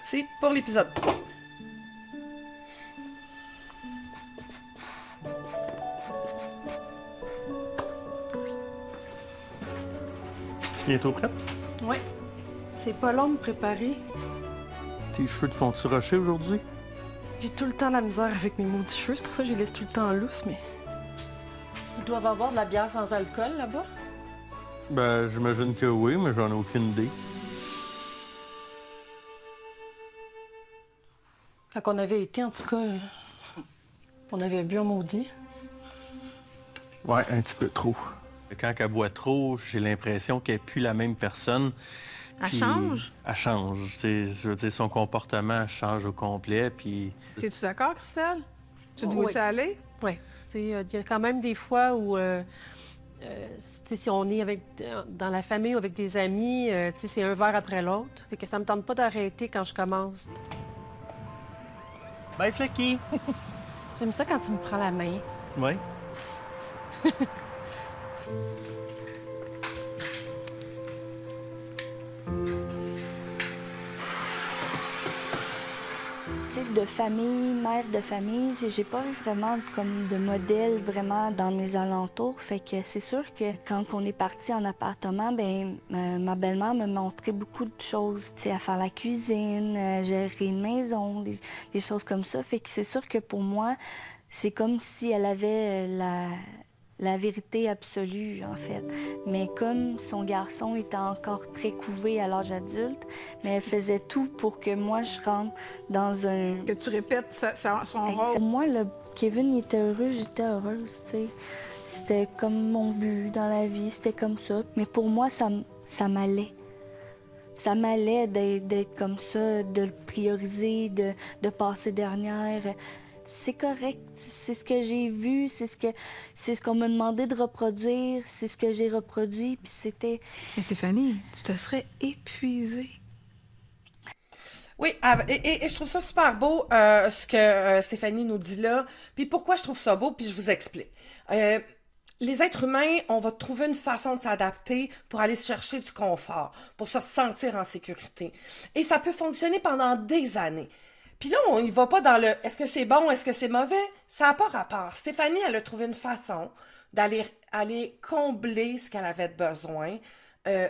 parti pour l'épisode 3. C'est bientôt prête? Ouais. C'est pas long de me préparer. Tes cheveux te font-tu rocher aujourd'hui? J'ai tout le temps la misère avec mes maudits cheveux, c'est pour ça que je les laisse tout le temps en lousse, mais... Ils doivent avoir de la bière sans alcool, là-bas? Ben, j'imagine que oui, mais j'en ai aucune idée. Quand on avait été, en tout cas, on avait bu un maudit. Ouais, un petit peu trop. Quand elle boit trop, j'ai l'impression qu'elle n'est plus la même personne. Elle Puis, change? Elle change. T'sais, je veux dire, son comportement change au complet, puis... Es-tu d'accord, Christelle? Tu te Oui. vois-tu aller? Oui. Il y a quand même des fois où, si on est dans la famille ou avec des amis, c'est un verre après l'autre. C'est que ça me tente pas d'arrêter quand je commence. Bye, Flecky! J'aime ça quand tu me prends la main. Ouais. De famille, mère de famille, j'ai pas eu vraiment comme de modèle vraiment dans mes alentours. Fait que c'est sûr que quand on est parti en appartement, ben ma belle-mère me montrait beaucoup de choses, tu sais, à faire la cuisine, gérer une maison, des choses comme ça. Fait que c'est sûr que pour moi, c'est comme si elle avait la vérité absolue, en fait. Mais comme son garçon était encore très couvé à l'âge adulte, mais elle faisait tout pour que moi, je rentre dans un... Que tu répètes son rôle. Moi, Kevin, il était heureux, j'étais heureuse, tu sais. C'était comme mon but dans la vie, c'était comme ça. Mais pour moi, ça m'allait. Ça m'allait d'être comme ça, de le prioriser, de passer dernière. C'est correct, c'est ce que j'ai vu, c'est ce qu'on m'a demandé de reproduire, c'est ce que j'ai reproduit, puis c'était... Mais Stéphanie, tu te serais épuisée. Oui, et je trouve ça super beau ce que Stéphanie nous dit là. Puis pourquoi je trouve ça beau, puis je vous explique. Les êtres humains, on va trouver une façon de s'adapter pour aller chercher du confort, pour se sentir en sécurité. Et ça peut fonctionner pendant des années. Puis là, on y va pas dans le « est-ce que c'est bon, est-ce que c'est mauvais ?» Ça n'a pas rapport. Stéphanie, elle a trouvé une façon d'aller combler ce qu'elle avait besoin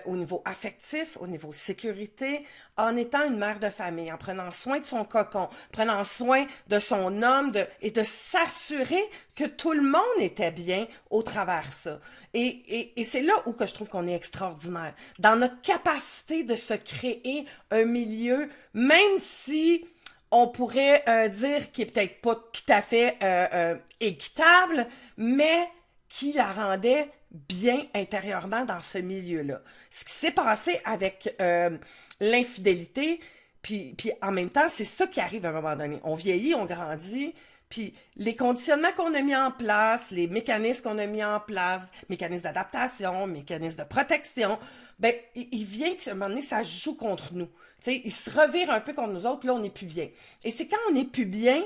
au niveau affectif, au niveau sécurité, en étant une mère de famille, en prenant soin de son cocon, prenant soin de son homme et de s'assurer que tout le monde était bien au travers ça. Et c'est là où que je trouve qu'on est extraordinaire. Dans notre capacité de se créer un milieu, même si... on pourrait dire qu'il est peut-être pas tout à fait équitable, mais qui la rendait bien intérieurement dans ce milieu-là. Ce qui s'est passé avec l'infidélité, puis en même temps, c'est ça qui arrive à un moment donné. On vieillit, on grandit, puis les conditionnements qu'on a mis en place, les mécanismes qu'on a mis en place, mécanismes d'adaptation, mécanismes de protection, ben il vient qu'à un moment donné, ça joue contre nous. T'sais, il se revire un peu contre nous autres, puis là, on n'est plus bien. Et c'est quand on n'est plus bien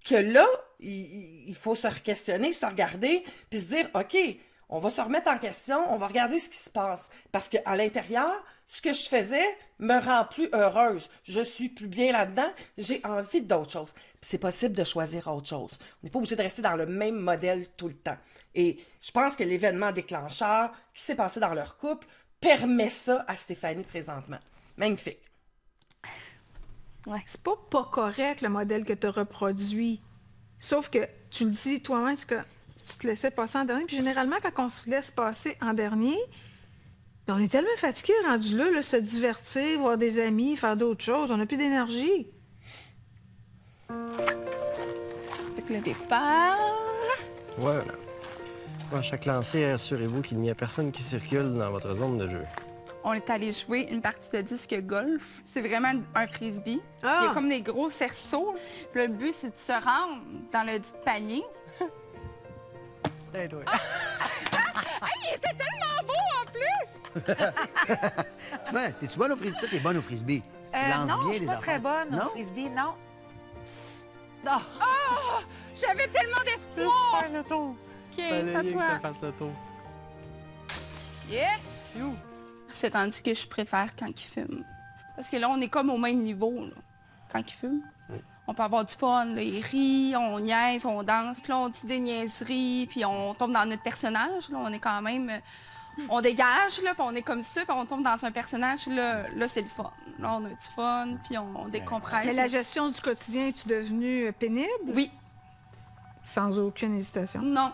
que là, il faut se questionner, se regarder, puis se dire, OK, on va se remettre en question, on va regarder ce qui se passe. Parce qu'à l'intérieur, ce que je faisais me rend plus heureuse. Je suis plus bien là-dedans, j'ai envie d'autre chose. Puis c'est possible de choisir autre chose. On n'est pas obligé de rester dans le même modèle tout le temps. Et je pense que l'événement déclencheur qui s'est passé dans leur couple permet ça à Stéphanie présentement. Magnifique. Ouais. C'est pas correct, le modèle que tu as reproduit. Sauf que, tu le dis toi-même, c'est que tu te laissais passer en dernier. Puis généralement, quand on se laisse passer en dernier, ben, on est tellement fatigué, rendu là, se divertir, voir des amis, faire d'autres choses. On n'a plus d'énergie. Fait que le départ... Voilà. À chaque lancer, assurez-vous qu'il n'y a personne qui circule dans votre zone de jeu. On est allé jouer une partie de disque golf. C'est vraiment un frisbee. Ah! Il y a comme des gros cerceaux. Puis le but, c'est de se rendre dans le dit panier. Hey, toi. Il était tellement beau en plus! Ouais, t'es-tu bonne au frisbee? Toi, t'es bonne au frisbee. Tu lances non, bien je suis les pas affaires. très bonne Non? au frisbee, non. Non. Oh! J'avais tellement d'espoir! Faire le tour. Pied, Fallait à bien que toi. ça fasse le tour. Yes! C'est rendu que je préfère quand il fume. Parce que là, on est comme au même niveau, là. quand il fume. On peut avoir du fun, là, il rit, on niaise, on danse, puis là, on dit des niaiseries, puis on tombe dans notre personnage. Là, on est quand même... on dégage, là, puis on est comme ça, puis on tombe dans un personnage. Là c'est le fun. Là, on a du fun, puis on décompresse. Mais la gestion du quotidien, es-tu devenue pénible? Oui. Sans aucune hésitation? Non.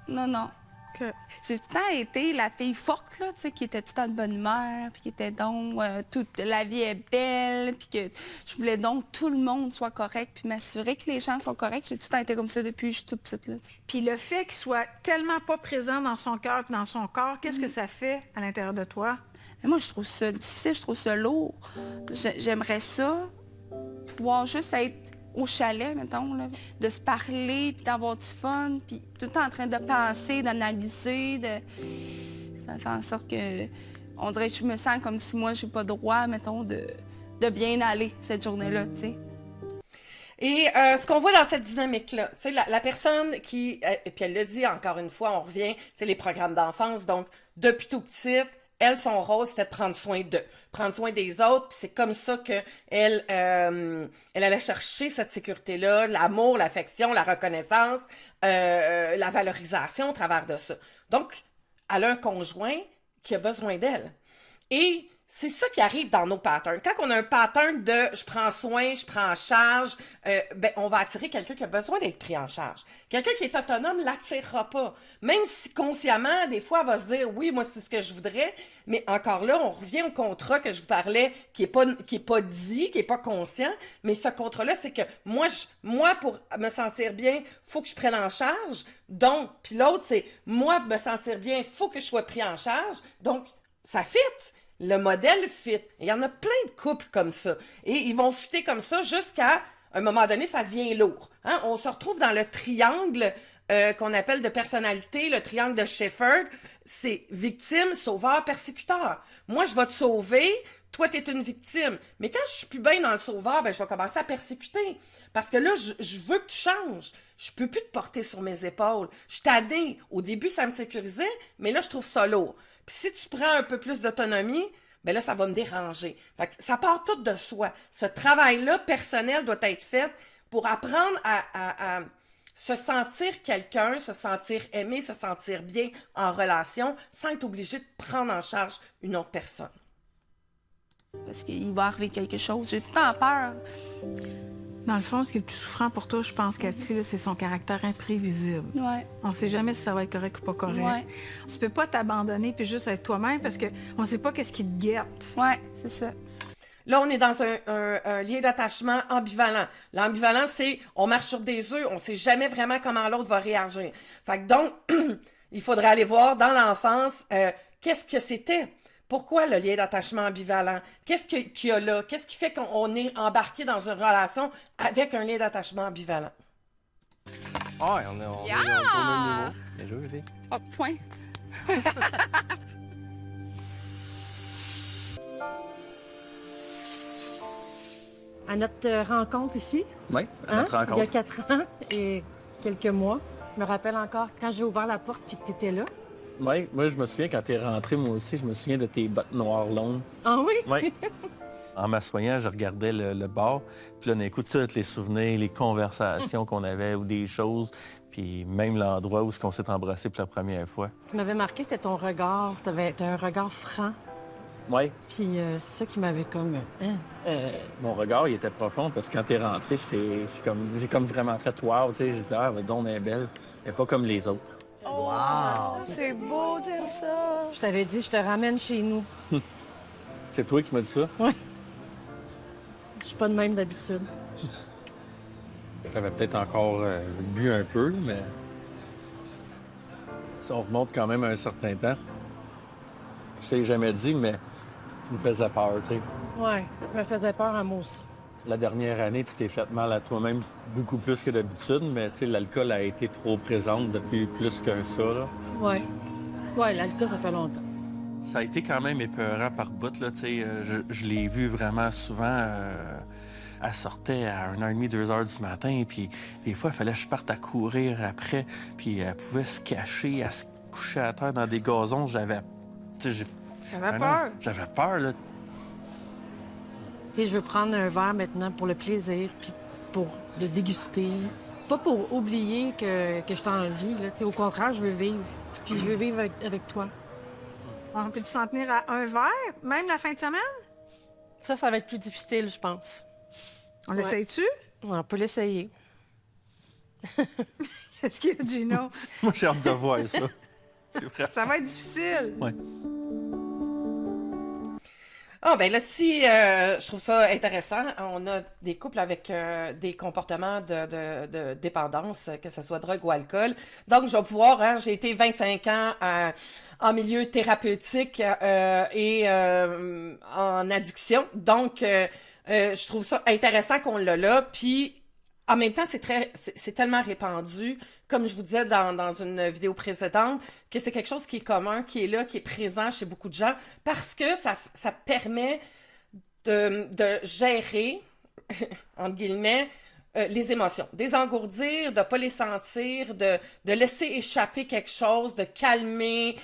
Non. Que... J'ai tout le temps été la fille forte, là, tu sais, qui était tout le temps de bonne humeur, puis qui était donc, toute la vie est belle, puis que je voulais donc que tout le monde soit correct, puis m'assurer que les gens sont corrects. J'ai tout le temps été comme ça depuis que je suis toute petite, là, tu sais. Puis le fait qu'il soit tellement pas présent dans son cœur et dans son corps, qu'est-ce que ça fait à l'intérieur de toi? Mais moi, je trouve ça difficile, je trouve ça lourd. J'aimerais ça, pouvoir juste être au chalet, mettons, là, de se parler, puis d'avoir du fun, puis tout le temps en train de penser, d'analyser, Ça fait en sorte que, on dirait que je me sens comme si moi, j'ai pas droit, mettons, de bien aller cette journée-là, tu sais. Et ce qu'on voit dans cette dynamique-là, tu sais, la personne qui, et puis elle le dit encore une fois, on revient, c'est les programmes d'enfance, donc depuis tout petite, elle, son rôle, c'était de prendre soin d'eux, prendre soin des autres, puis c'est comme ça que elle allait chercher cette sécurité-là, l'amour, l'affection, la reconnaissance, la valorisation au travers de ça. Donc, elle a un conjoint qui a besoin d'elle. Et c'est ça qui arrive dans nos patterns. Quand on a un pattern de « je prends soin, je prends en charge », on va attirer quelqu'un qui a besoin d'être pris en charge. Quelqu'un qui est autonome ne l'attirera pas. Même si consciemment, des fois, elle va se dire « oui, moi, c'est ce que je voudrais », mais encore là, on revient au contrat que je vous parlais, qui est pas dit, qui est pas conscient, mais ce contrat-là, c'est que moi, pour me sentir bien, faut que je prenne en charge. Donc, puis l'autre, c'est moi, me sentir bien, faut que je sois pris en charge. Donc, ça fit. Le modèle fit. Il y en a plein de couples comme ça. Et ils vont fitter comme ça jusqu'à un moment donné, ça devient lourd. Hein? On se retrouve dans le triangle qu'on appelle de personnalité, le triangle de Shefford. C'est victime, sauveur, persécuteur. Moi, je vais te sauver. Toi, tu es une victime. Mais quand je suis plus bien dans le sauveur, je vais commencer à persécuter. Parce que là, je veux que tu changes. Je peux plus te porter sur mes épaules. Je suis tannée. Au début, ça me sécurisait, mais là, je trouve ça lourd. Puis si tu prends un peu plus d'autonomie, ben là, ça va me déranger. Fait que ça part tout de soi. Ce travail-là, personnel, doit être fait pour apprendre à se sentir quelqu'un, se sentir aimé, se sentir bien en relation, sans être obligé de prendre en charge une autre personne. Parce qu'il va arriver quelque chose. J'ai tout le temps peur. Dans le fond, ce qui est le plus souffrant pour toi, je pense, Cathy, là, c'est son caractère imprévisible. Ouais. On ne sait jamais si ça va être correct ou pas correct. Ouais. Tu peux pas t'abandonner puis juste être toi-même parce qu'on ne sait pas qu'est-ce qui te guette. Ouais, c'est ça. Là, on est dans un lien d'attachement ambivalent. L'ambivalence, c'est on marche sur des œufs, on ne sait jamais vraiment comment l'autre va réagir. Fait que donc, il faudrait aller voir dans l'enfance qu'est-ce que c'était. Pourquoi le lien d'attachement ambivalent? Qu'est-ce qu'il y a là? Qu'est-ce qui fait qu'on est embarqué dans une relation avec un lien d'attachement ambivalent? Ah, ouais, on est au même niveau. Bien joué, Julie. Oh, point. À notre rencontre ici, Oui, notre il y a rencontre. 4 ans et quelques mois, je me rappelle encore quand j'ai ouvert la porte puis que tu étais là. Oui, moi, je me souviens quand tu es rentré, moi aussi, je me souviens de tes bottes noires longues. Ah oui? Oui. En m'assoyant, je regardais le bar, puis là, on écoute tous les souvenirs, les conversations qu'on avait ou des choses, puis même l'endroit où on s'est embrassé pour la première fois. Ce qui m'avait marqué, c'était ton regard. T'as un regard franc. Oui, Puis c'est ça qui m'avait comme... mon regard, il était profond parce que quand tu es rentré, j'ai comme vraiment fait « wow », tu sais, j'ai dit « ah, ben, donc, elle est belle, elle n'est pas comme les autres ». Wow! C'est beau de dire ça. Je t'avais dit, je te ramène chez nous. C'est toi qui m'as dit ça? Je suis pas de même d'habitude. J'avais peut-être encore bu un peu, mais si on remonte quand même à un certain temps, je t'ai jamais dit, mais tu me faisais peur, tu sais. Ouais, ça me faisait peur à moi aussi. La dernière année, tu t'es fait mal à toi-même beaucoup plus que d'habitude, mais tu sais, l'alcool a été trop présente depuis plus qu'un ça, là. Ouais. Ouais, l'alcool, ça fait longtemps. Ça a été quand même épeurant par bout, là, tu sais. Je l'ai vu vraiment souvent. Elle sortait à 1h30, 2h du matin, puis des fois, il fallait que je parte à courir après, puis elle pouvait se cacher, elle se couchait à terre dans des gazons. J'avais... tu sais, J'avais peur. J'avais peur, là. Tu sais, je veux prendre un verre maintenant pour le plaisir, puis pour le déguster. Pas pour oublier que je t'en envie, là. Tu sais, au contraire, je veux vivre. Puis je veux vivre avec toi. On peut-tu s'en tenir à un verre, même la fin de semaine? Ça va être plus difficile, je pense. On l'essaye-tu? On peut l'essayer. Qu'est-ce qu'il y a, Gino? Moi, j'ai hâte de voir ça. C'est vrai. Ça va être difficile. Ouais. Ah, ben là, si je trouve ça intéressant, on a des couples avec des comportements de dépendance, que ce soit drogue ou alcool. Donc, je vais pouvoir, hein, j'ai été 25 ans en milieu thérapeutique et en addiction. Donc, je trouve ça intéressant qu'on l'a là. Puis, en même temps, c'est tellement répandu, comme je vous disais dans une vidéo précédente, que c'est quelque chose qui est commun, qui est là, qui est présent chez beaucoup de gens, parce que ça permet de gérer, entre guillemets, les émotions. Désengourdir, de pas les sentir, de laisser échapper quelque chose, de calmer,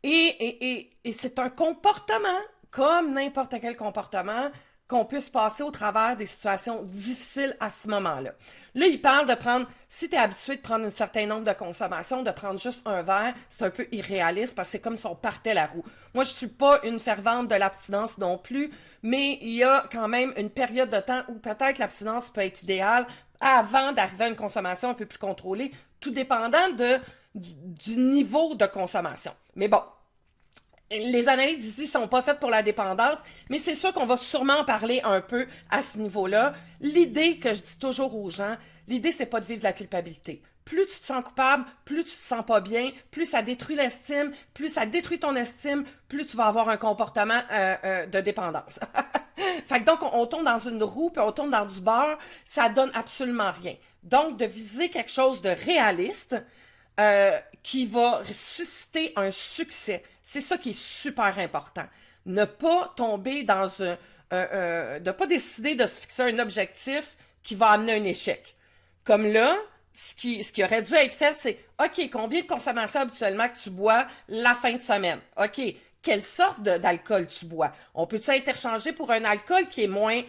et c'est un comportement, comme n'importe quel comportement, qu'on puisse passer au travers des situations difficiles à ce moment-là. Là, il parle de prendre, si tu es habitué de prendre un certain nombre de consommations, de prendre juste un verre, c'est un peu irréaliste parce que c'est comme si on partait la roue. Moi, je suis pas une fervente de l'abstinence non plus, mais il y a quand même une période de temps où peut-être l'abstinence peut être idéale avant d'arriver à une consommation un peu plus contrôlée, tout dépendant du niveau de consommation. Mais bon, les analyses ici sont pas faites pour la dépendance, mais c'est sûr qu'on va sûrement en parler un peu à ce niveau-là. L'idée que je dis toujours aux gens, l'idée c'est pas de vivre de la culpabilité. Plus tu te sens coupable, plus tu te sens pas bien, plus ça détruit l'estime, plus ça détruit ton estime, plus tu vas avoir un comportement de dépendance. Fait que donc on tombe dans une roue puis on tombe dans du beurre, ça donne absolument rien. Donc de viser quelque chose de réaliste, qui va susciter un succès. C'est ça qui est super important. Ne pas tomber dans ne pas décider de se fixer un objectif qui va amener un échec. Comme là, ce qui aurait dû être fait, c'est OK, combien de consommations habituellement que tu bois la fin de semaine? OK, quelle sorte d'alcool tu bois? On peut-tu interchanger pour un alcool qui est moins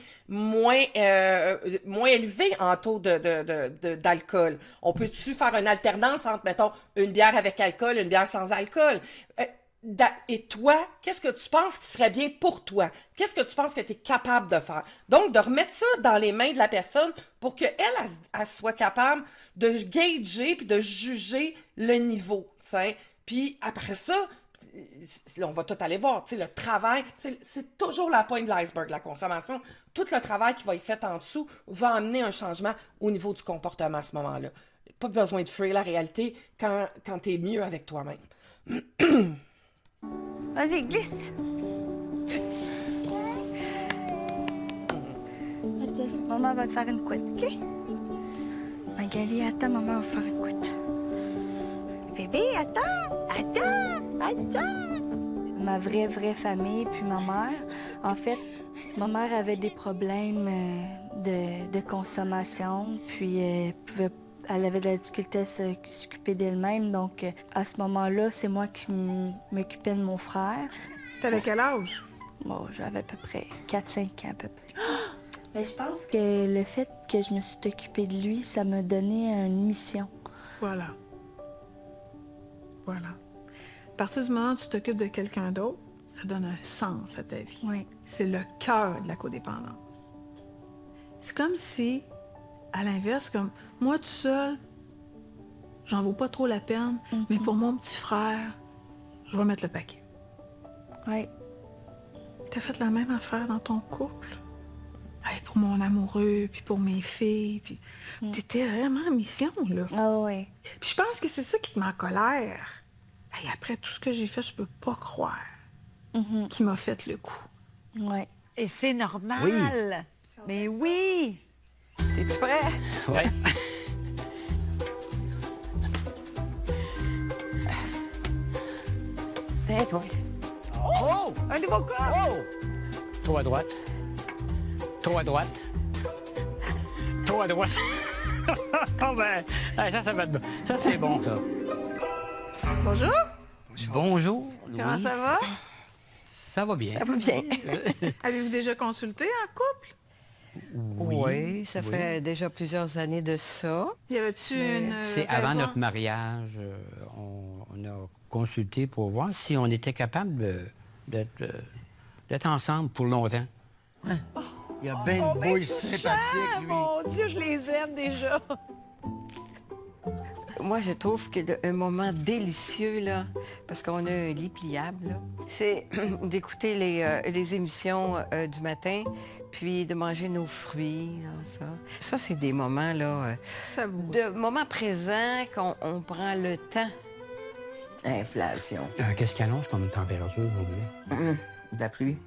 élevé en taux d'alcool? On peut-tu faire une alternance entre, mettons, une bière avec alcool, une bière sans alcool? Et toi, qu'est-ce que tu penses qui serait bien pour toi? Qu'est-ce que tu penses que tu es capable de faire? Donc, de remettre ça dans les mains de la personne pour qu'elle soit capable de gager puis de juger le niveau, t'sais. Puis après ça, on va tout aller voir, tu sais, le travail, c'est toujours la pointe de l'iceberg, la consommation. Tout le travail qui va être fait en dessous va amener un changement au niveau du comportement à ce moment-là. Pas besoin de fuir la réalité quand tu es mieux avec toi-même. Vas-y, glisse. Attends, maman va te faire une couette, OK? Magali, attends, maman va faire une couette. Bébé, attends. Ma vraie famille, puis ma mère, en fait, ma mère avait des problèmes de consommation, puis elle avait de la difficulté à s'occuper d'elle-même. Donc, à ce moment-là, c'est moi qui m'occupais de mon frère. T'avais quel âge? Bon, j'avais à peu près 4-5 ans, à peu près. Mais je pense que le fait que je me suis occupée de lui, ça m'a donné une mission. Voilà. À partir du moment où tu t'occupes de quelqu'un d'autre, ça donne un sens à ta vie. Oui. C'est le cœur de la codépendance. C'est comme si, à l'inverse, comme moi tout seul, j'en vaux pas trop la peine, mais pour mon petit frère, je vais mettre le paquet. Oui. T'as fait la même affaire dans ton couple? Hey, pour mon amoureux, puis pour mes filles, puis t'étais vraiment en mission, là. Ah oui. Puis je pense que c'est ça qui te met en colère. Hey, après tout ce que j'ai fait, je peux pas croire qu'il m'a fait le coup. Oui. Et c'est normal. Oui. Mais oui. Es-tu prêt? Ouais. Prêt, toi. Oh! Un nouveau corps. Oh! Trop à droite. Trop à droite. Trop à droite. Oh ben, ça va être bon. Ça, c'est bon, ça. Bonjour, Bonjour. comment ça va? Ça va bien. Ça va bien. Avez-vous déjà consulté en couple? Oui, ça fait déjà plusieurs années de ça. Y avait-tu une C'est avant raison? notre mariage, on a consulté pour voir si on était capable d'être ensemble pour longtemps. Il y a ben de boys sympathiques, lui. Mon Dieu, je les aime déjà. Moi, je trouve que un moment délicieux, là, parce qu'on a un lit pliable, là, c'est d'écouter les émissions du matin, puis de manger nos fruits, là, ça. Ça, c'est des moments, là, Savoureux. de moments présents qu'on on prend le temps. Inflation. Qu'est-ce qu'il annonce comme température aujourd'hui? De la pluie.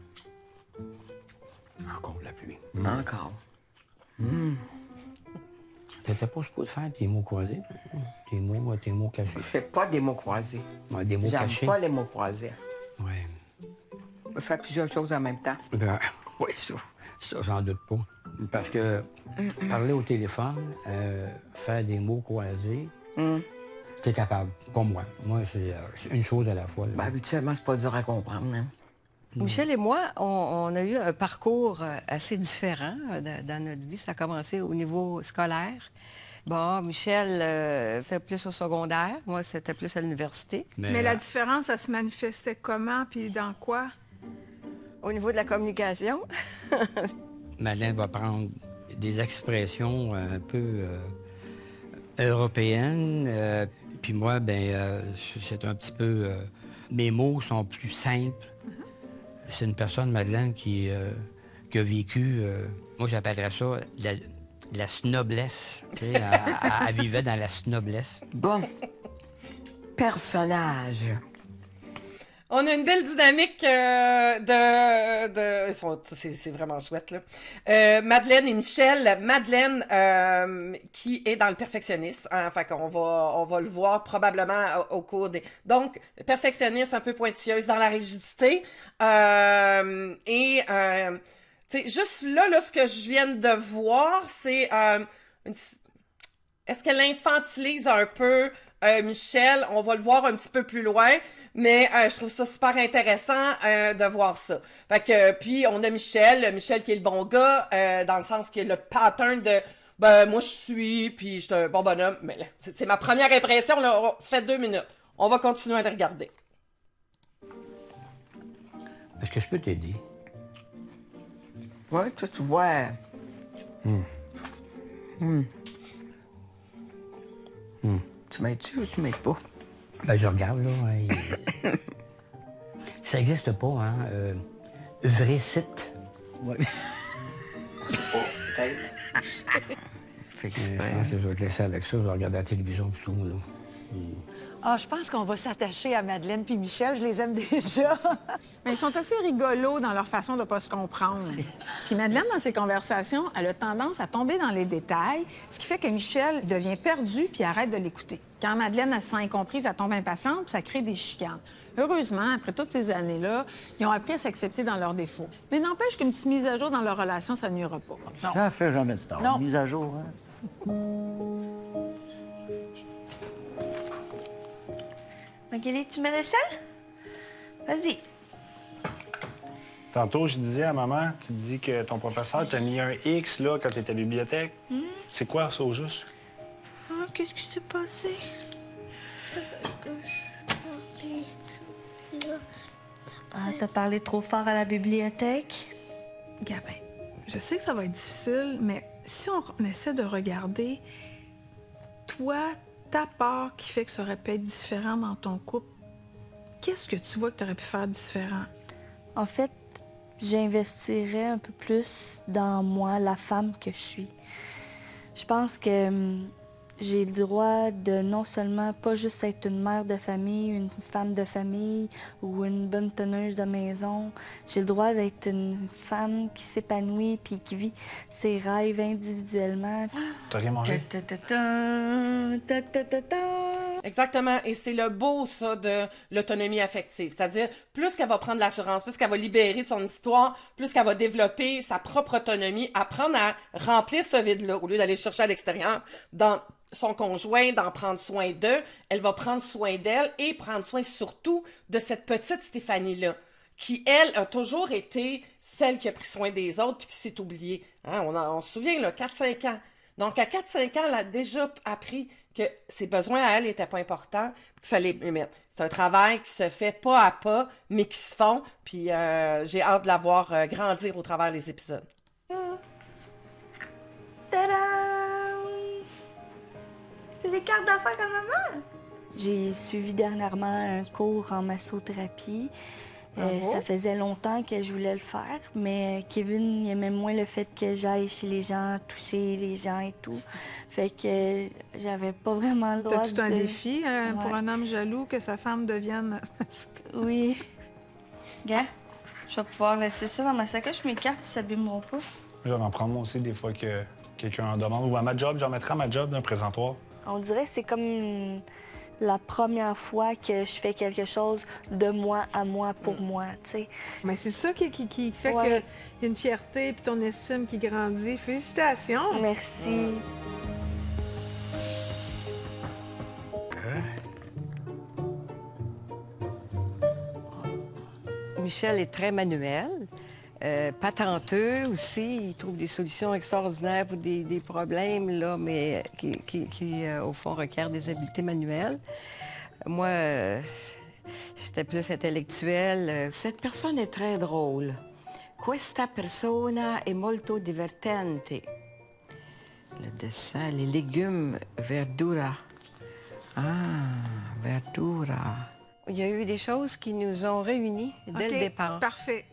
Encore de la pluie. Encore. T'étais pas supposé faire tes mots croisés? Tes mots cachés. Je fais pas des mots croisés. Ouais, des mots J'aime cachés? pas les mots croisés. Ouais. Je fais plusieurs choses en même temps. Ben, oui, ça, j'en doute pas. Parce que parler au téléphone, faire des mots croisés, t'es capable. Pas moi. Moi, c'est une chose à la fois. là. Ben, habituellement, c'est pas dur à comprendre. Hein? Michel et moi, on a eu un parcours assez différent dans notre vie. Ça a commencé au niveau scolaire. Bon, Michel, c'est plus au secondaire. Moi, c'était plus à l'université. Mais la différence, ça se manifestait comment, puis dans quoi? Au niveau de la communication, Madeleine va prendre des expressions un peu européennes. Puis moi, c'est un petit peu... mes mots sont plus simples. C'est une personne, Madeleine, qui a vécu... moi, j'appellerais ça la snoblesse. Tu sais, elle vivait dans la snoblesse. bon, personnage. On a une belle dynamique c'est vraiment chouette, là. Madeleine et Michel. Madeleine, qui est dans le perfectionniste. Hein, fait qu'on on va le voir probablement au cours des... Donc, perfectionniste un peu pointilleuse dans la rigidité. Tu sais, juste là, ce que je viens de voir, c'est... Est-ce qu'elle infantilise un peu Michel? On va le voir un petit peu plus loin. Mais je trouve ça super intéressant de voir ça. Fait que puis on a Michel qui est le bon gars, dans le sens qu'il a le pattern de moi je suis, puis je suis un bon bonhomme. Mais là, c'est ma première impression, là. Ça fait 2 minutes. On va continuer à les regarder. Est-ce que je peux t'aider? Oui, toi, tu vois. Tu m'aides-tu ou tu m'aides pas? Ben, je regarde, là. Ça n'existe pas, hein? Vrai site. Ouais. Fais Je exprès. pense que je vais te laisser avec ça. Je vais regarder la télévision et tout, là. Ah, je pense qu'on va s'attacher à Madeleine puis Michel. Je les aime déjà. Mais ils sont assez rigolos dans leur façon de ne pas se comprendre. Puis Madeleine, dans ses conversations, elle a tendance à tomber dans les détails, ce qui fait que Michel devient perdu puis arrête de l'écouter. Quand Madeleine elle se sent incomprise, elle tombe impatiente puis ça crée des chicanes. Heureusement, après toutes ces années-là, ils ont appris à s'accepter dans leurs défauts. Mais n'empêche qu'une petite mise à jour dans leur relation, ça nuira pas. Non. Ça fait jamais de tort. Non. Mise à jour, hein? Magali, tu mets le sel? Vas-y. Tantôt, je disais à maman, tu dis que ton professeur t'a mis un X là, quand tu étais à la bibliothèque. C'est quoi ça au juste? Ah, qu'est-ce qui s'est passé? Ah, t'as parlé trop fort à la bibliothèque? Gabin, je sais que ça va être difficile, mais si on essaie de regarder, toi, ta part qui fait que ça aurait pu être différent dans ton couple, qu'est-ce que tu vois que tu aurais pu faire différent? En fait, j'investirais un peu plus dans moi, la femme que je suis. Je pense que j'ai le droit de non seulement pas juste être une mère de famille, une femme de famille ou une bonne teneuse de maison. J'ai le droit d'être une femme qui s'épanouit puis qui vit ses rêves individuellement. T'as rien mangé? Exactement. Et c'est le beau, ça, de l'autonomie affective. C'est-à-dire, plus qu'elle va prendre l'assurance, plus qu'elle va libérer son histoire, plus qu'elle va développer sa propre autonomie, apprendre à remplir ce vide-là, au lieu d'aller chercher à l'extérieur, dans son conjoint, d'en prendre soin d'eux, elle va prendre soin d'elle et prendre soin surtout de cette petite Stéphanie-là, qui, elle, a toujours été celle qui a pris soin des autres puis qui s'est oubliée. Hein, on se souvient, là, 4-5 ans. Donc, à 4-5 ans, elle a déjà appris que ses besoins à elle n'étaient pas importants, qu'il fallait les mettre. C'est un travail qui se fait pas à pas, mais qui se font, puis j'ai hâte de la voir grandir au travers des épisodes. Tadam! C'est des cartes d'affaires à maman! J'ai suivi dernièrement un cours en massothérapie. Ça faisait longtemps que je voulais le faire, mais Kevin il aimait moins le fait que j'aille chez les gens, toucher les gens et tout. Fait que j'avais pas vraiment le droit de... C'est tout un défi pour un homme jaloux que sa femme devienne... Oui. Gars, je vais pouvoir laisser ça dans ma sacoche, mes cartes ne s'abîmeront pas. Je vais en prendre moi aussi des fois que quelqu'un en demande. Ou à ma job, j'en mettrai à ma job d'un présentoir. On dirait que c'est comme la première fois que je fais quelque chose de moi à moi pour moi, tu sais. Mais c'est ça qui fait qu'il y a une fierté puis ton estime qui grandit. Félicitations! Merci. Michel est très manuel, patenteux aussi. Il trouve des solutions extraordinaires pour des problèmes, là, mais qui au fond, requièrent des habiletés manuelles. Moi, j'étais plus intellectuelle. Cette personne est très drôle. Questa persona è molto divertente. Le dessin, les légumes, verdura. Ah, verdura. Il y a eu des choses qui nous ont réunis dès le départ. Parfait.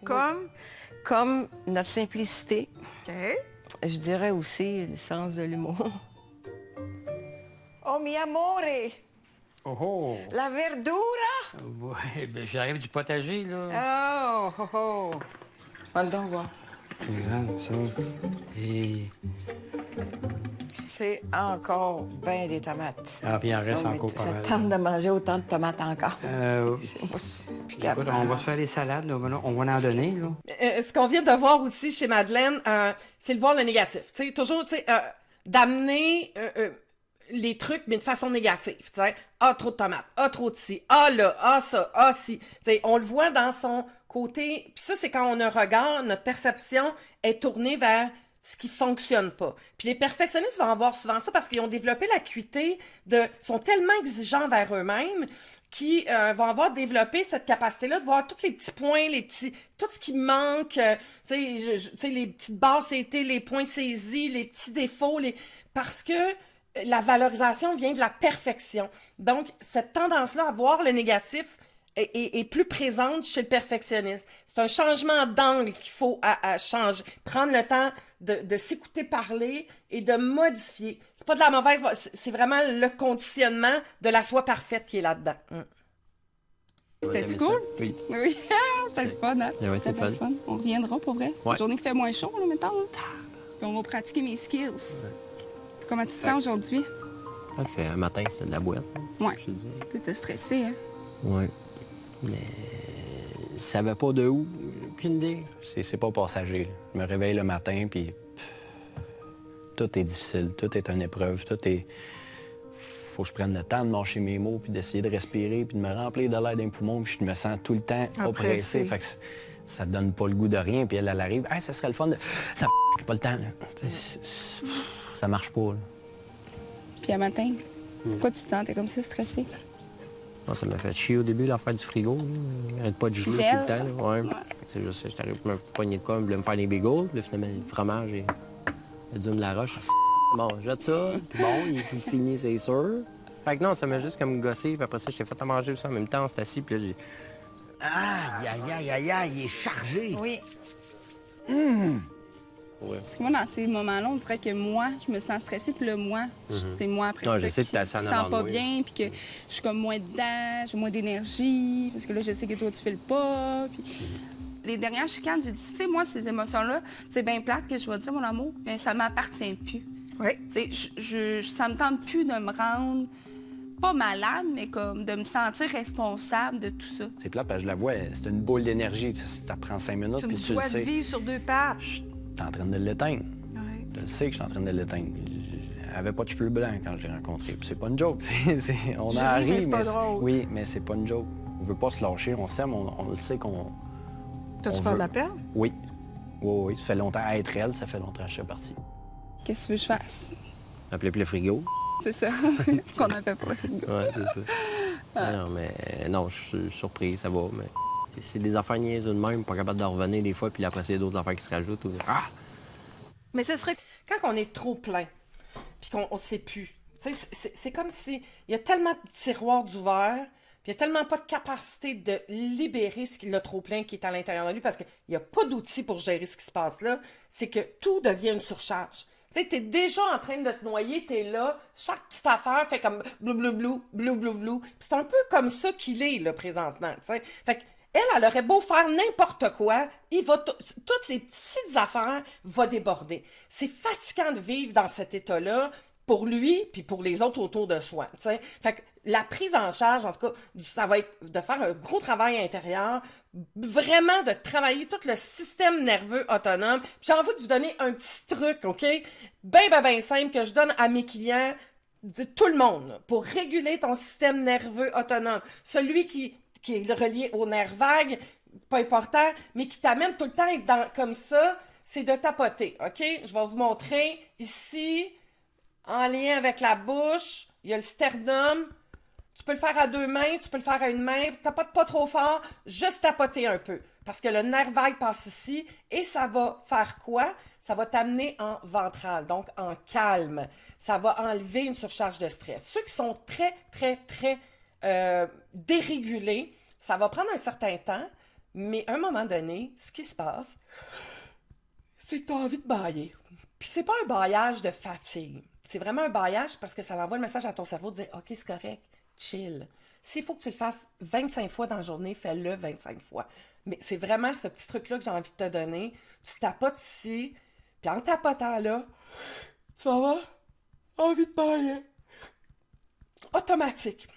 Comme notre simplicité. OK. Je dirais aussi le sens de l'humour. Oh, mi amore! Oh oh! La verdura! Ouais, ben j'arrive du potager, là. Oh, oh, oh! On donc voir. Regarde ça. Et... C'est encore bien des tomates. Ah, puis il en reste Non, mais encore pas ça mal. tente de manger autant de tomates encore. Écoute, on va se faire des salades, là. On va en donner, là. Ce qu'on vient de voir aussi chez Madeleine, c'est de voir le négatif. Tu sais, toujours, tu sais, d'amener les trucs, mais de façon négative. Tu sais, trop de tomates, trop de ci, là, ça, ci. Tu sais, on le voit dans son côté. Puis ça, c'est quand on a un regard, notre perception est tournée vers ce qui fonctionne pas. Puis les perfectionnistes vont avoir souvent ça parce qu'ils ont développé l'acuité sont tellement exigeants vers eux-mêmes qui vont avoir développé cette capacité-là de voir tous les petits points, tout ce qui manque, tu sais, les petites basses été, les points saisis, les petits défauts, parce que la valorisation vient de la perfection. Donc, cette tendance-là à voir le négatif est plus présente chez le perfectionniste. C'est un changement d'angle qu'il faut à changer. Prendre le temps de s'écouter parler et de modifier. C'est pas de la mauvaise... C'est vraiment le conditionnement de la soi parfaite qui est là-dedans. C'était-tu cool? Oui. Oui. C'était le fun, hein? Ouais, c'était le fun. On reviendra, pour vrai. Ouais. Une journée qui fait moins chaud, là, mettons. Là. Puis on va pratiquer mes skills. Comment tu te sens aujourd'hui? Ça fait un matin, c'est de la boîte. Ouais. Je te dis. Tu étais stressé, hein? Ouais. Mais ça va pas de où, aucune idée. C'est pas passager. Je me réveille le matin, puis tout est difficile, tout est une épreuve, tout est... Faut que je prenne le temps de mâcher mes mots, puis d'essayer de respirer, puis de me remplir de l'air d'un poumon, puis je me sens tout le temps oppressé. Fait que ça te donne pas le goût de rien, puis elle arrive. Hey, ça serait le fun de... J'ai pas le temps, là. Ça marche pas, là. Puis à matin, pourquoi tu te sentais comme ça, stressé? Non, ça m'a fait chier au début, l'affaire du frigo. Il arrête pas de geler tout le temps. Là. Ouais. C'est juste, j'arrive à me pogner de quoi, je voulais me faire des bagels. Puis là, finalement, le fromage et le dune de la roche. Bon, jette ça. Puis bon, il est tout fini, c'est sûr. Fait que non, ça m'a juste comme gossé. Puis après ça, je t'ai fait à manger aussi en même temps. On s'est assis. Puis là, j'ai... Aïe, aïe, aïe, aïe, aïe, il est chargé. Oui. Ouais. Parce que moi, dans ces moments-là, on dirait que moi, je me sens stressée, puis le moi, c'est moi après Non, ça je sais qui que t'as se ça en sent avant de pas moi. bien, puis que je suis comme moins dedans, j'ai moins d'énergie, parce que là, je sais que toi, tu fais le pas. Puis... Les dernières chicanes, j'ai dit, tu sais, moi, ces émotions-là, c'est bien plate que je vais dire, mon amour, mais ça m'appartient plus. Oui. Tu sais, ça me tente plus de me rendre, pas malade, mais comme de me sentir responsable de tout ça. C'est plat, parce que je la vois, c'est une boule d'énergie. Ça prend 5 minutes, Tu puis me tu le dois de sais. vivre sur deux pattes. T'es en train de l'éteindre. Oui. Je le sais que je suis en train de l'éteindre. Elle avait pas de cheveux blancs quand je l'ai rencontrée. Puis c'est pas une joke. On Je en ris, mais ri, c'est pas drôle. oui, mais c'est pas une joke. On veut pas se lâcher, on s'aime, on le sait qu'on T'as-tu peur de la perdre? Oui. Oui, ça fait longtemps. À être elle, ça fait longtemps que je suis parti. Qu'est-ce que tu veux que je fasse? Appelez plus le frigo. C'est ça. Qu'on appelle pas le frigo. Ouais, c'est ça. Non, mais non, je suis surpris, ça va, mais... C'est des affaires niaiseuses de même, pas capable de revenir des fois, puis après, il y a d'autres affaires qui se rajoutent. Ah! Mais ce serait... Quand on est trop plein, puis qu'on ne sait plus, c'est comme si il y a tellement de tiroirs d'ouverts, puis il n'y a tellement pas de capacité de libérer ce qu'il a trop plein qui est à l'intérieur de lui, parce qu'il n'y a pas d'outils pour gérer ce qui se passe là, c'est que tout devient une surcharge. Tu sais, t'es déjà en train de te noyer, t'es là, chaque petite affaire fait comme blou blou blou, blou blou blou. Puis c'est un peu comme ça qu'il est, là, présentement, tu sais. Fait que elle aurait beau faire n'importe quoi, toutes les petites affaires vont déborder. C'est fatigant de vivre dans cet état-là pour lui puis pour les autres autour de soi, tu sais. Fait que la prise en charge, en tout cas, ça va être de faire un gros travail intérieur, vraiment de travailler tout le système nerveux autonome. Puis j'ai envie de vous donner un petit truc, OK? Ben simple que je donne à mes clients, de tout le monde, là, pour réguler ton système nerveux autonome. Celui qui est relié au nerf vague, pas important, mais qui t'amène tout le temps à être comme ça, c'est de tapoter, OK? Je vais vous montrer ici, en lien avec la bouche, il y a le sternum. Tu peux le faire à 2 mains, tu peux le faire à une main, tapote pas trop fort, juste tapoter un peu. Parce que le nerf vague passe ici, et ça va faire quoi? Ça va t'amener en ventral, donc en calme. Ça va enlever une surcharge de stress. Ceux qui sont très dérégulés, ça va prendre un certain temps, mais à un moment donné, ce qui se passe, c'est que tu as envie de bâiller. Puis c'est pas un baillage de fatigue. C'est vraiment un baillage parce que ça envoie le message à ton cerveau de dire « OK, c'est correct, chill ». S'il faut que tu le fasses 25 fois dans la journée, fais-le 25 fois. Mais c'est vraiment ce petit truc-là que j'ai envie de te donner. Tu tapotes ici, puis en tapotant là, tu vas avoir envie de bailler. Automatique.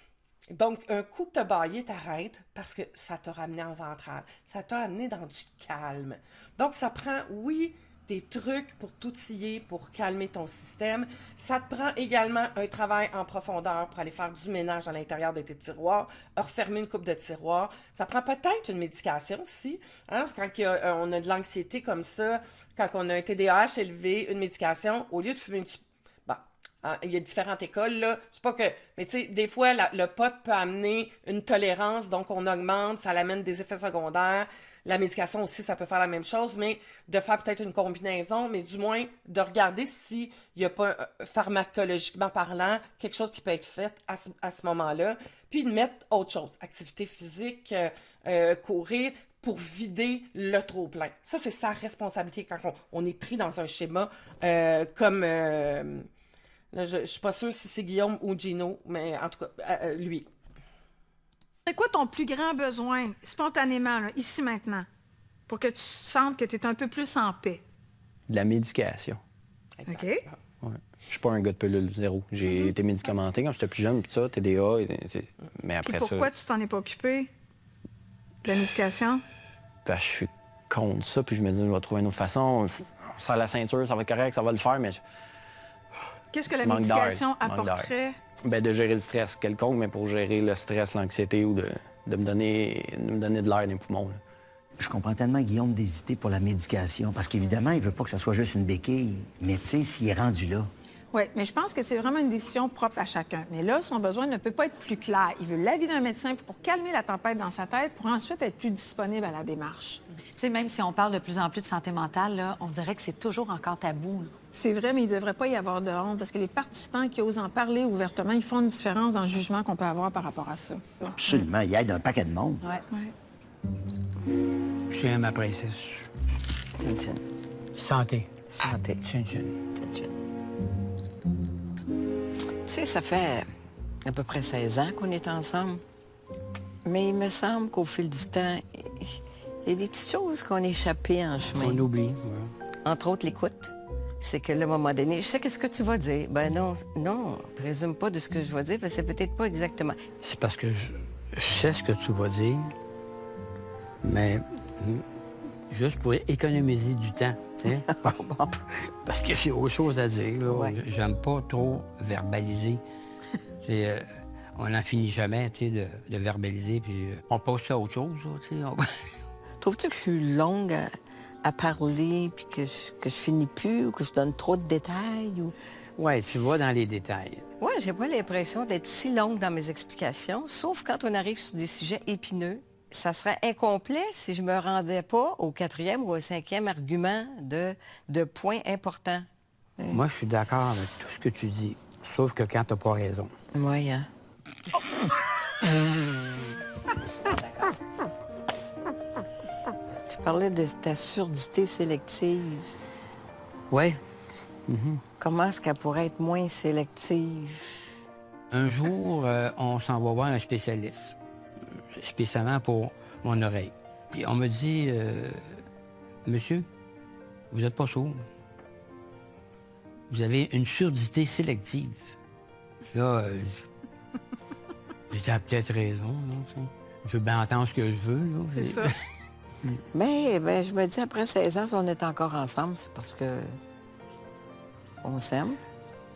Donc, un coup que tu as baillé, t'arrêtes parce que ça t'a ramené en ventral. Ça t'a amené dans du calme. Donc, ça prend, oui, des trucs pour t'outiller, pour calmer ton système. Ça te prend également un travail en profondeur pour aller faire du ménage à l'intérieur de tes tiroirs, refermer une coupe de tiroirs. Ça prend peut-être une médication aussi. Hein? Quand on a de l'anxiété comme ça, quand on a un TDAH élevé, une médication, au lieu de fumer une... il y a différentes écoles, là. C'est pas que... Mais tu sais, des fois, le pot peut amener une tolérance, donc on augmente, ça l'amène des effets secondaires. La médication aussi, ça peut faire la même chose, mais de faire peut-être une combinaison, mais du moins de regarder s'il n'y a pas, pharmacologiquement parlant, quelque chose qui peut être fait à ce moment-là, puis de mettre autre chose, activité physique, courir, pour vider le trop-plein. Ça, c'est sa responsabilité quand on est pris dans un schéma comme... là, je suis pas sûre si c'est Guillaume ou Gino, mais en tout cas, lui. C'est quoi ton plus grand besoin, spontanément, là, ici, maintenant, pour que tu sentes que tu es un peu plus en paix? De la médication. OK. Ouais. Je suis pas un gars de pilule, zéro. J'ai été médicamenté quand j'étais plus jeune, puis ça, TDA, mais après puis pourquoi ça... tu t'en es pas occupé? De la médication? Ben, je suis contre ça, puis je me dis, je vais trouver une autre façon. On serre la ceinture, ça va être correct, ça va le faire, mais... Qu'est-ce que la médication apporterait? Ben, de gérer le stress quelconque, mais pour gérer le stress, l'anxiété ou de me donner de l'air dans les poumons. Là. Je comprends tellement Guillaume d'hésiter pour la médication, parce qu'évidemment, il veut pas que ça soit juste une béquille. Mais tu sais, s'il est rendu là... Oui, mais je pense que c'est vraiment une décision propre à chacun. Mais là, son besoin ne peut pas être plus clair. Il veut l'avis d'un médecin pour calmer la tempête dans sa tête, pour ensuite être plus disponible à la démarche. Tu sais, même si on parle de plus en plus de santé mentale, là, on dirait que c'est toujours encore tabou. Là. C'est vrai, mais il ne devrait pas y avoir de honte, parce que les participants qui osent en parler ouvertement, ils font une différence dans le jugement qu'on peut avoir par rapport à ça. Absolument, il aide un paquet de monde. Ouais. Je tiens à ma princesse. Tchin-tchin. Santé. Santé. Tchin-tchin. Tchin-tchin. Tu sais, ça fait à peu près 16 ans qu'on est ensemble. Mais il me semble qu'au fil du temps, il y a des petites choses qu'on a échappées en chemin. On oublie, ouais. Entre autres, l'écoute. C'est que là, à un moment donné, je sais qu'est-ce que tu vas dire. Ben non, présume pas de ce que je vais dire, parce que c'est peut-être pas exactement. C'est parce que je sais ce que tu vas dire, mais juste pour économiser du temps, tu sais. Parce que j'ai autre chose à dire, là. Ouais. J'aime pas trop verbaliser. On n'en finit jamais, tu sais, de verbaliser, puis on passe à autre chose, tu sais. Trouves-tu que je suis longue à parler, puis que je finis plus, ou que je donne trop de détails? Ou... Oui, tu vas dans les détails. Oui, j'ai pas l'impression d'être si longue dans mes explications, sauf quand on arrive sur des sujets épineux. Ça serait incomplet si je me rendais pas au 4e ou au 5e argument de points importants. Moi, je suis d'accord avec tout ce que tu dis, sauf que quand t'as pas raison. Oui, hein? Tu parlais de ta surdité sélective. Oui. Comment est-ce qu'elle pourrait être moins sélective? Un jour, on s'en va voir un spécialiste, spécialement pour mon oreille. Puis on me dit, monsieur, vous n'êtes pas sourd. Vous avez une surdité sélective. Là, j'ai dit, peut-être raison. Là, je veux bien entendre ce que je veux. Là. C'est ça. Mais je me dis, après 16 ans, si on est encore ensemble, c'est parce que on s'aime.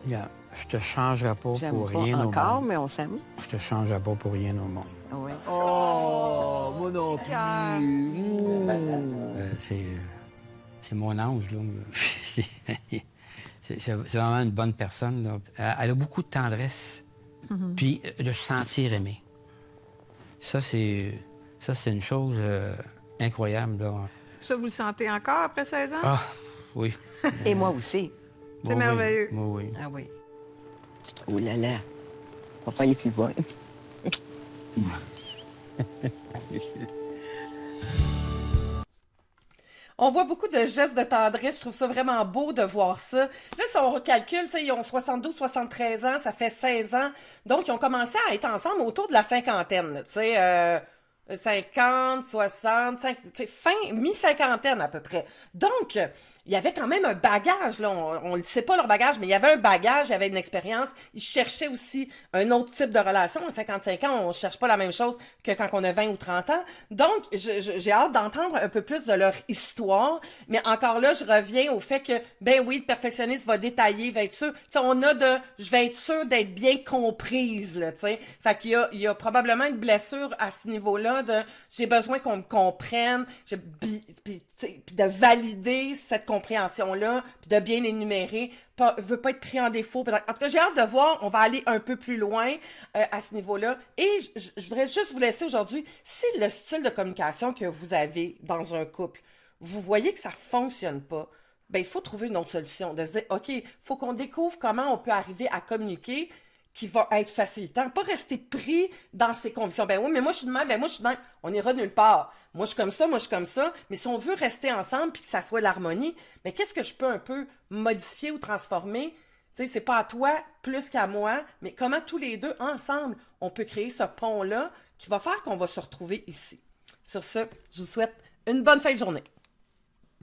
Yeah. Je te changerai pas J'aime pour pas rien au encore, monde. mais on s'aime. Je te changerai pas pour rien au monde. Oui. Oh, moi non plus. C'est mon ange, là. C'est vraiment une bonne personne, là. Elle a beaucoup de tendresse, puis de se sentir aimée. Ça, c'est une chose incroyable, là. Ça, vous le sentez encore après 16 ans? Ah, oui. Et moi aussi. C'est merveilleux. Oui, oui. Ah oui. Oh là là. Papa, il est plus bon. On voit beaucoup de gestes de tendresse. Je trouve ça vraiment beau de voir ça. Là, si on recalcule, ils ont 72, 73 ans, ça fait 16 ans. Donc, ils ont commencé à être ensemble autour de la cinquantaine. 50, 60, fin mi-cinquantaine à peu près. Donc, il y avait quand même un bagage, là. On ne sait pas leur bagage, mais il y avait un bagage, il y avait une expérience. Ils cherchaient aussi un autre type de relation. À 55 ans, on ne cherche pas la même chose que quand on a 20 ou 30 ans. Donc, j'ai hâte d'entendre un peu plus de leur histoire. Mais encore là, je reviens au fait que, ben oui, le perfectionniste va détailler, va être sûr. T'sais, je vais être sûr d'être bien comprise, là, tu sais. Fait qu'il y a probablement une blessure à ce niveau-là de j'ai besoin qu'on me comprenne, puis de valider cette compréhension-là, puis de bien énumérer, veut pas être pris en défaut. En tout cas, j'ai hâte de voir, on va aller un peu plus loin à ce niveau-là. Et je voudrais juste vous laisser aujourd'hui, si le style de communication que vous avez dans un couple, vous voyez que ça fonctionne pas, ben il faut trouver une autre solution, de se dire, OK, il faut qu'on découvre comment on peut arriver à communiquer qui va être facilitant, pas rester pris dans ses convictions. Ben oui, mais moi je suis de même, ben moi je suis de même. On ira nulle part. Moi je suis comme ça, moi je suis comme ça. Mais si on veut rester ensemble puis que ça soit l'harmonie, ben qu'est-ce que je peux un peu modifier ou transformer? Tu sais, c'est pas à toi plus qu'à moi, mais comment tous les deux ensemble on peut créer ce pont-là qui va faire qu'on va se retrouver ici. Sur ce, je vous souhaite une bonne fin de journée.